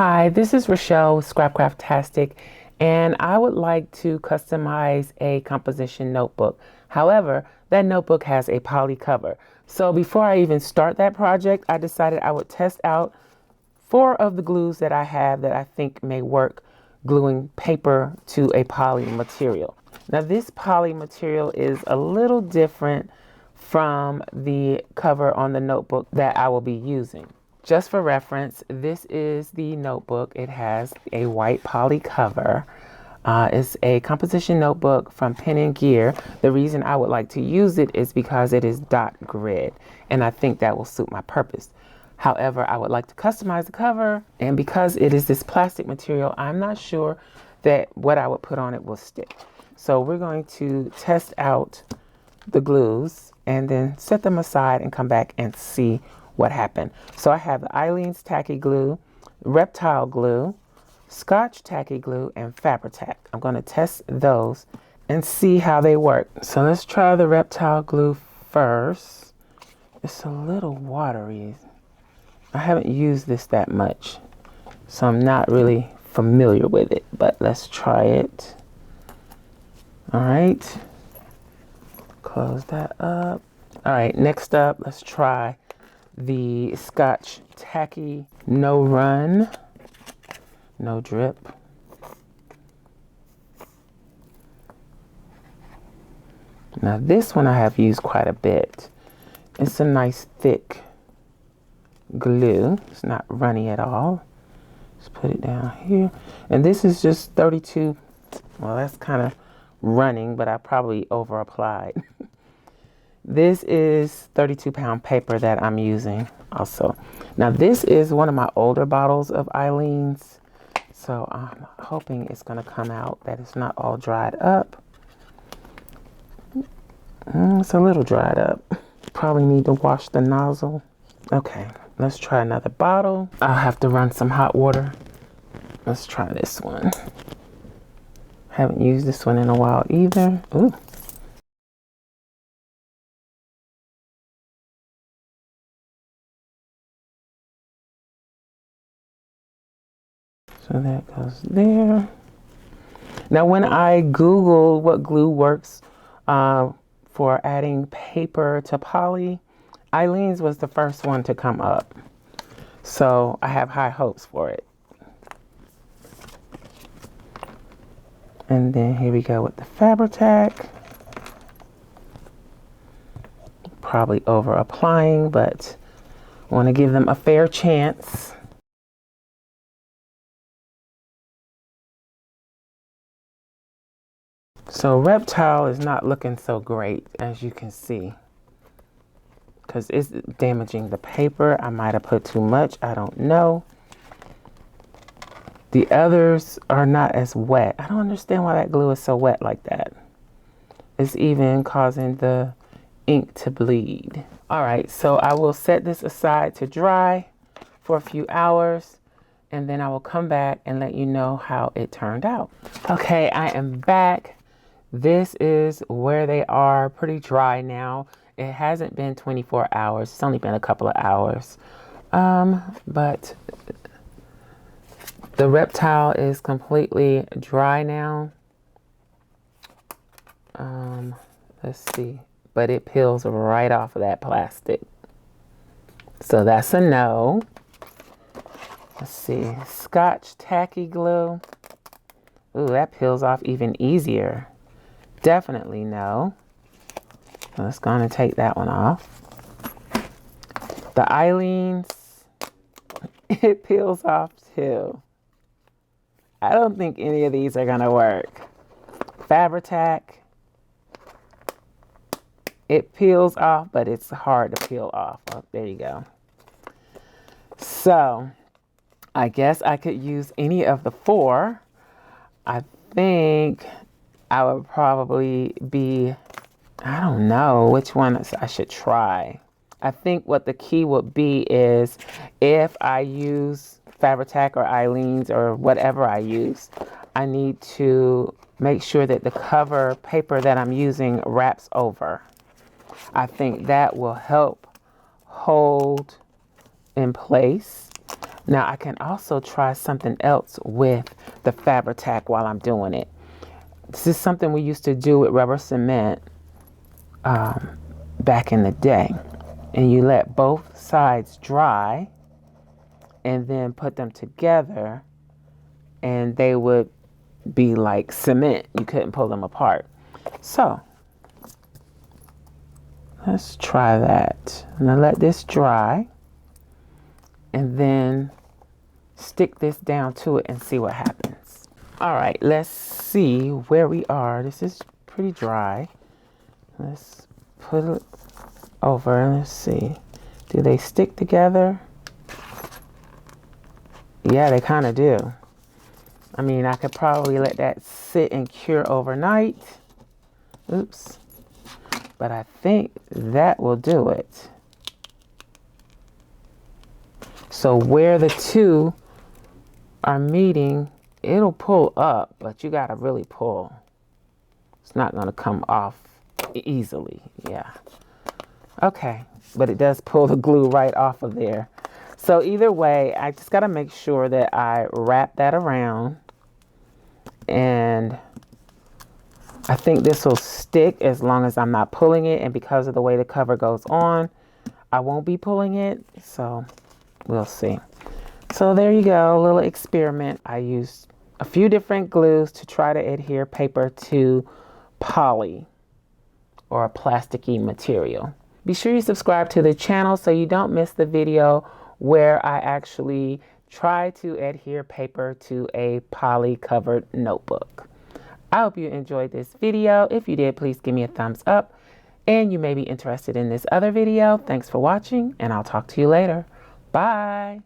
Hi, this is Rachelle with Scrapcraftastic, and I would like to customize a composition notebook. However, that notebook has a poly cover. So before I even start that project, I decided I would test out 4 of the glues that I have that I think may work gluing paper to a poly material. Now this poly material is a little different from the cover on the notebook that I will be using. Just for reference, this is the notebook. It has a white poly cover. It's a composition notebook from Pen & Gear. The reason I would like to use it is because it is dot grid, and I think that will suit my purpose. However, I would like to customize the cover, and because it is this plastic material, I'm not sure that what I would put on it will stick. So we're going to test out the glues and then set them aside and come back and see what happened. So I have the Aleene's tacky glue, Reptile glue, Scotch tacky glue, and Fabri-Tac. I'm going to test those and see how they work. So let's try the Reptile glue first. It's a little watery. I haven't used this that much, so I'm not really familiar with it, but let's try it. All right, close that up. All right, next up, let's try the Scotch tacky no run, no drip. Now this one I have used quite a bit. It's a nice thick glue. It's not runny at all. Just put it down here. And this is just 32. Well, that's kind of running, but I probably over applied. This is 32-pound paper that I'm using also. Now this is one of my older bottles of Aleene's, so I'm hoping it's going to come out that it's not all dried up. It's a little dried up. Probably need to wash the nozzle. Okay, let's try another bottle. I'll have to run some hot water. Let's try this one. Haven't used this one in a while either. Ooh. So that goes there. Now when I Googled what glue works for adding paper to poly, Aleene's was the first one to come up. So I have high hopes for it. And then here we go with the Fabri-Tac. Probably over applying, but I want to give them a fair chance. So Reptile is not looking so great, as you can see, because it's damaging the paper. I might have put too much, I don't know. The others are not as wet. I don't understand why that glue is so wet like that. It's even causing the ink to bleed. All right, so I will set this aside to dry for a few hours, and then I will come back and let you know how it turned out. Okay, I am back. This is where they are, pretty dry now. It hasn't been 24 hours. It's only been a couple of hours. But the Reptile is completely dry now. Let's see. But it peels right off of that plastic. So that's a no. Let's see. Scotch tacky glue. Ooh, that peels off even easier. Definitely no. So let's go on and take that one off. The Aleene's, it peels off too. I don't think any of these are gonna work. Fabri-Tac, it peels off, but it's hard to peel off. Oh, there you go. So I guess I could use any of the 4. I think I would probably be, I don't know which one I should try. I think what the key would be is if I use Fabri-Tac or Aleene's or whatever I use, I need to make sure that the cover paper that I'm using wraps over. I think that will help hold in place Now I can also try something else with the Fabri-Tac while I'm doing it. This is something we used to do with rubber cement back in the day. And you let both sides dry and then put them together and they would be like cement. You couldn't pull them apart. So let's try that. I'm gonna let this dry and then stick this down to it and see what happens. All right, let's see where we are. This is pretty dry. Let's put it over and let's see. Do they stick together? Yeah, they kind of do. I mean, I could probably let that sit and cure overnight. Oops. But I think that will do it. So where the two are meeting, it'll pull up, but you gotta really pull. It's not gonna come off easily, yeah. Okay, but it does pull the glue right off of there. So either way, I just gotta make sure that I wrap that around, and I think this will stick as long as I'm not pulling it, and because of the way the cover goes on, I won't be pulling it, so we'll see. So there you go, a little experiment. I used a few different glues to try to adhere paper to poly or a plasticky material. Be sure you subscribe to the channel so you don't miss the video where I actually try to adhere paper to a poly covered notebook. I hope you enjoyed this video. If you did, please give me a thumbs up, and you may be interested in this other video. Thanks for watching, and I'll talk to you later. Bye.